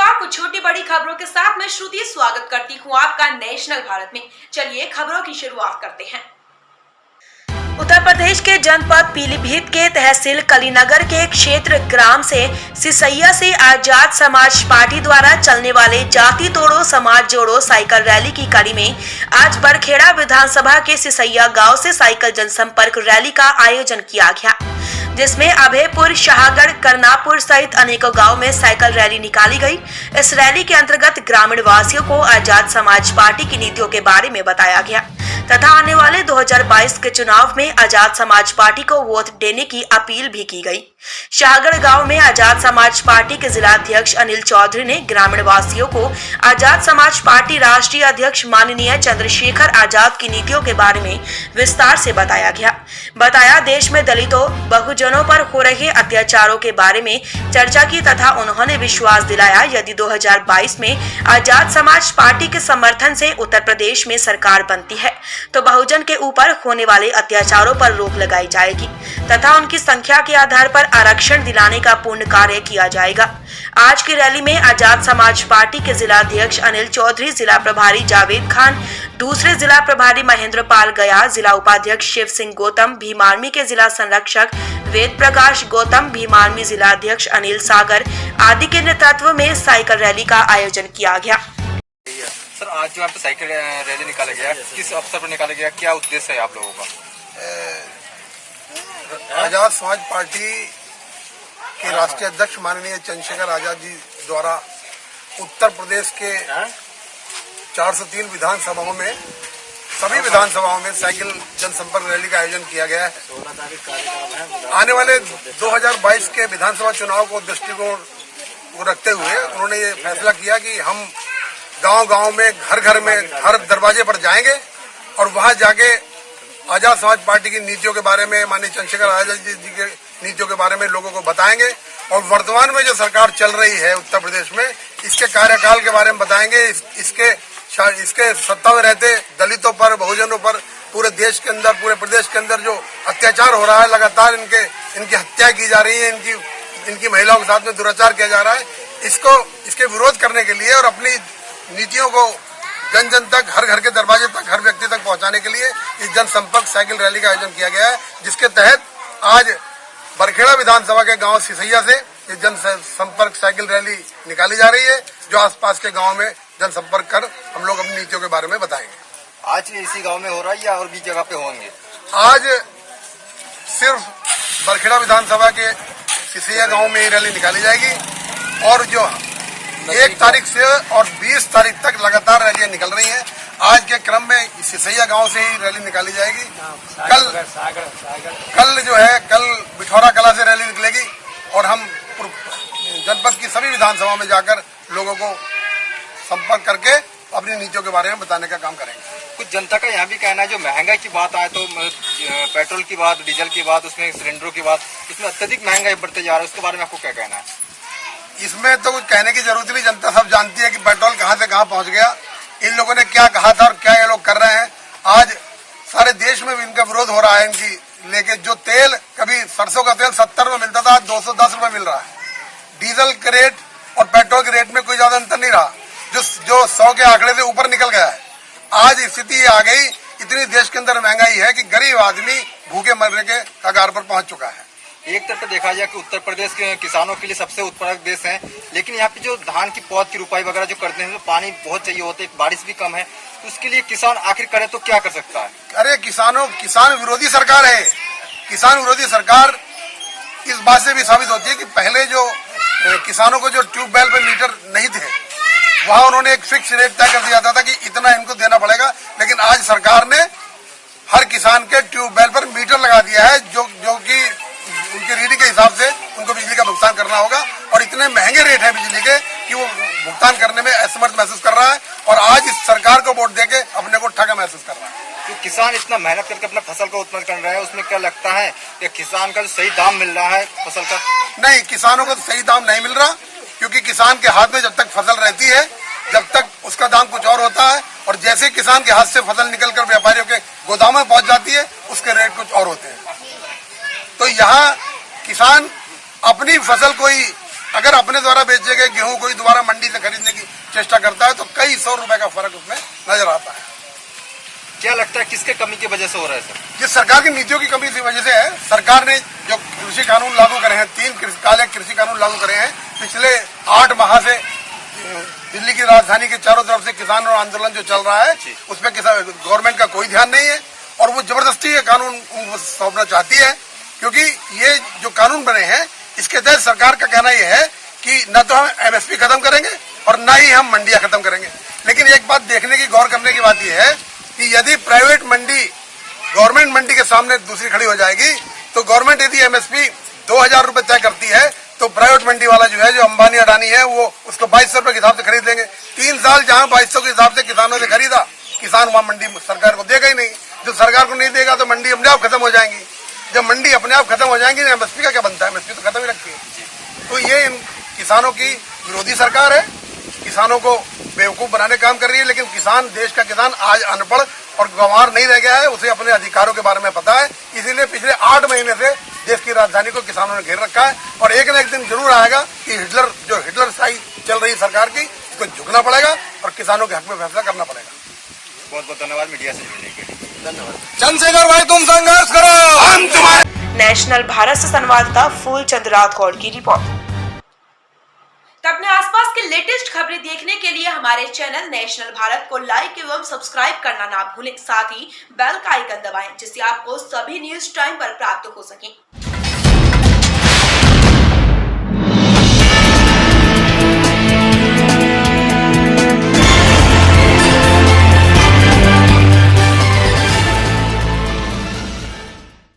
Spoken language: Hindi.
नमस्कार, कुछ छोटी बड़ी खबरों के साथ मैं श्रुति स्वागत करती हूँ आपका नेशनल भारत में। चलिए खबरों की शुरुआत करते हैं। उत्तर प्रदेश के जनपद पीलीभीत के तहसील कलीनगर के क्षेत्र ग्राम से सिसैया से आजाद समाज पार्टी द्वारा चलने वाले जाति तोड़ो समाज जोड़ो साइकिल रैली की कड़ी में आज बरखेड़ा विधानसभा के सिसैया गांव से साइकिल जनसंपर्क रैली का आयोजन किया गया, जिसमें अभयपुर, शाहगढ़, करनापुर सहित अनेकों गांव में साइकिल रैली निकाली गई। इस रैली के अंतर्गत ग्रामीण वासियों को आजाद समाज पार्टी की नीतियों के बारे में बताया गया तथा आने वाले 2022 के चुनाव में आजाद समाज पार्टी को वोट देने की अपील भी की गई। शाहगढ़ गांव में आजाद समाज पार्टी के जिला अध्यक्ष अनिल चौधरी ने ग्रामीण वासियों को आजाद समाज पार्टी राष्ट्रीय अध्यक्ष माननीय चंद्रशेखर आजाद की नीतियों के बारे में विस्तार से बताया देश में दलितों बहुजनों पर हो रहे अत्याचारों के बारे में चर्चा की तथा उन्होंने विश्वास दिलाया यदि 2022 में आजाद समाज पार्टी के समर्थन से उत्तर प्रदेश में सरकार बनती है तो बहुजन के ऊपर होने वाले अत्याचारों पर रोक लगाई जाएगी तथा उनकी संख्या के आधार पर आरक्षण दिलाने का पूर्ण कार्य किया जाएगा। आज की रैली में आजाद समाज पार्टी के जिला अध्यक्ष अनिल चौधरी, जिला प्रभारी जावेद खान, दूसरे जिला प्रभारी महेंद्र पाल गया, जिला उपाध्यक्ष शिव सिंह गौतम, भीमार्मी के जिला संरक्षक वेद प्रकाश गौतम, भीमार्मी जिला अध्यक्ष अनिल सागर आदि के नेतृत्व में साइकिल रैली का आयोजन किया गया। सर, आज जो आप साइकिल रैली निकाला गया, किस अवसर पर निकाला गया, क्या उद्देश्य है आप लोगों का? आजाद समाज पार्टी के राष्ट्रीय अध्यक्ष माननीय चंद्रशेखर आजाद जी द्वारा उत्तर प्रदेश के 403 विधानसभाओं में सभी विधानसभाओं में साइकिल जनसंपर्क रैली का आयोजन किया गया है। आने वाले 2022 के विधानसभा चुनाव को दृष्टिकोण को रखते हुए उन्होंने ये फैसला किया कि हम गांव-गांव में, घर-घर में, हर दरवाजे पर जाएंगे और वहां जाके आजाद समाज पार्टी की नीतियों के बारे में, माननीय चंद्रशेखर आजाद जी के नीतियों के बारे में लोगों को बताएंगे और वर्तमान में जो सरकार चल रही है उत्तर प्रदेश में, इसके कार्यकाल के बारे में बताएंगे। इसके सत्ता में रहते दलितों पर, बहुजनों पर, पूरे देश के अंदर, पूरे प्रदेश के अंदर जो अत्याचार हो रहा है, लगातार इनकी हत्या की जा रही है, इनकी महिलाओं के साथ में दुराचार किया जा रहा है, इसके विरोध करने के लिए और अपनी नीतियों को जन जन तक, हर घर के दरवाजे तक, हर व्यक्ति तक पहुंचाने के लिए इस जनसंपर्क साइकिल रैली का आयोजन किया गया है, जिसके तहत आज बरखेड़ा विधानसभा के गांव सिसैया से ये जनसंपर्क साइकिल रैली निकाली जा रही है, जो आसपास के गांव में जनसंपर्क कर हम लोग अपनी नीतियों के बारे में बताएंगे। आज इसी गांव में हो रहा है या और भी जगह पे होंगे? आज सिर्फ बरखेड़ा विधानसभा के सिसैया गांव में ही रैली निकाली जाएगी और जो 1 तारीख से और 20 तारीख तक लगातार रैलियां निकल रही हैं। आज के क्रम में सिसैया गांव से ही रैली निकाली जाएगी। कल बिठौरा कला से रैली निकलेगी और हम जनपद की सभी विधानसभाओं में जाकर लोगों को संपर्क करके अपनी नीतियों के बारे में बताने का काम करेंगे। कुछ जनता का यहाँ भी कहना है, जो महंगाई की बात आए तो पेट्रोल की बात, डीजल की बात, उसमें सिलेंडरों की बात, इसमें अत्यधिक महंगाई बढ़ते जा रहा है, उसके बारे में आपको क्या कहना है? इसमें तो कुछ कहने की जरूरत नहीं, जनता सब जानती है कि पेट्रोल कहां से कहां पहुंच गया, इन लोगों ने क्या कहा था और क्या ये लोग कर रहे हैं। आज सारे देश में भी इनका विरोध हो रहा है इनकी लेके। जो तेल, कभी सरसों का तेल 70 में मिलता था, आज 210 रुपए मिल रहा है। डीजल के रेट और पेट्रोल के रेट में कोई ज्यादा अंतर नहीं रहा, जो 100 के आंकड़े से ऊपर निकल गया है। आज स्थिति आ गई, इतनी देश के अंदर महंगाई है कि गरीब आदमी भूखे मरने के कगार पर पहुंच चुका है। एक तरफ देखा जाए कि उत्तर प्रदेश के किसानों के लिए सबसे उत्पादक देश है, लेकिन यहाँ पे जो धान की पौध की रुपाई वगैरह जो करते हैं तो पानी बहुत चाहिए होता है, बारिश भी कम है, तो उसके लिए किसान आखिर करे तो क्या कर सकता है? अरे किसान विरोधी सरकार है। किसान विरोधी सरकार इस बात से भी साबित होती है कि पहले जो किसानों को जो ट्यूबवेल पे मीटर नहीं थे, वहां उन्होंने एक फिक्स रेट तय कर दिया था कि इतना इनको देना पड़ेगा, लेकिन आज सरकार ने हर किसान के ट्यूबवेल पर मीटर लगा दिया है, जो कि उनके रीडिंग के हिसाब से उनको बिजली का भुगतान करना होगा और इतने महंगे रेट है बिजली के कि वो भुगतान करने में असमर्थ महसूस कर रहा है और आज इस सरकार को वोट देके अपने को ठगा महसूस कर रहा है। तो किसान इतना मेहनत करके अपना फसल को उत्पन्न कर रहा है, उसमें क्या लगता है कि किसान का जो सही दाम मिल रहा है फसल का? नहीं, किसानों को सही दाम नहीं मिल रहा, क्योंकि किसान के हाथ में जब तक फसल रहती है, जब तक उसका दाम कुछ और होता है और जैसे किसान के हाथ से फसल निकलकर व्यापारियों के गोदामों में पहुंच जाती है, उसके रेट कुछ और होते हैं। तो यहाँ किसान अपनी फसल को ही अगर अपने द्वारा बेचे गए गेहूं कोई दोबारा मंडी से खरीदने की चेष्टा करता है तो कई 100 रुपए का फर्क उसमें नजर आता है। क्या लगता है किसके कमी की वजह से हो रहा है सर? ये सरकार की नीतियों की कमी की वजह से है। सरकार ने जो कृषि कानून लागू करे हैं, 3 काले कृषि कानून लागू करे हैं, पिछले 8 माह से दिल्ली की राजधानी के चारों तरफ से किसान और आंदोलन जो चल रहा है उसमें गवर्नमेंट का कोई ध्यान नहीं है और वो जबरदस्ती ये कानून सौंपना चाहती है, क्योंकि ये जो कानून बने हैं इसके तहत सरकार का कहना यह है कि न तो हम एमएसपी खत्म करेंगे और न ही हम मंडियां खत्म करेंगे। लेकिन एक बात देखने की, गौर करने की बात यह है कि यदि प्राइवेट मंडी गवर्नमेंट मंडी के सामने दूसरी खड़ी हो जाएगी तो गवर्नमेंट यदि एमएसपी 2000 रुपए तय करती है तो प्राइवेट मंडी वाला जो है, जो अंबानी अडानी है, वो उसको 2200 रुपए के हिसाब से खरीद लेंगे। 3 साल जहां 2200 के हिसाब से किसानों से खरीदा, किसान वहां मंडी सरकार को देगा ही नहीं। जो सरकार को नहीं देगा तो मंडी अपने आप खत्म हो जाएंगी। जब मंडी अपने आप खत्म हो जाएंगी तो एमएसपी का क्या बनता है? एमएसपी तो खत्म ही रखती है। तो ये किसानों की विरोधी सरकार है, किसानों को बेवकूफ बनाने का काम कर रही है। लेकिन किसान, देश का किसान आज अनपढ़ और गंवार नहीं रह गया है, उसे अपने अधिकारों के बारे में पता है। इसीलिए पिछले 8 महीने से देश की राजधानी को किसानों ने घेर रखा है और एक न एक दिन जरूर आएगा कि हिटलर शाही चल रही सरकार की, इसको झुकना पड़ेगा और किसानों के हक में फैसला करना पड़ेगा। बहुत बहुत धन्यवाद मीडिया से जुड़ने के लिए। धन्यवाद। चंद्रशेखर भाई, तुम संघर्ष करो, हम तुम्हारे। नेशनल भारत से संवाददाता फूलचंद राठौड़ की रिपोर्ट। तो अपने आसपास के लेटेस्ट खबरें देखने के लिए हमारे चैनल नेशनल भारत को लाइक एवं सब्सक्राइब करना ना भूलें। साथ ही बेल का आइकन दबाएं जिससे आपको सभी न्यूज टाइम पर प्राप्त हो सके।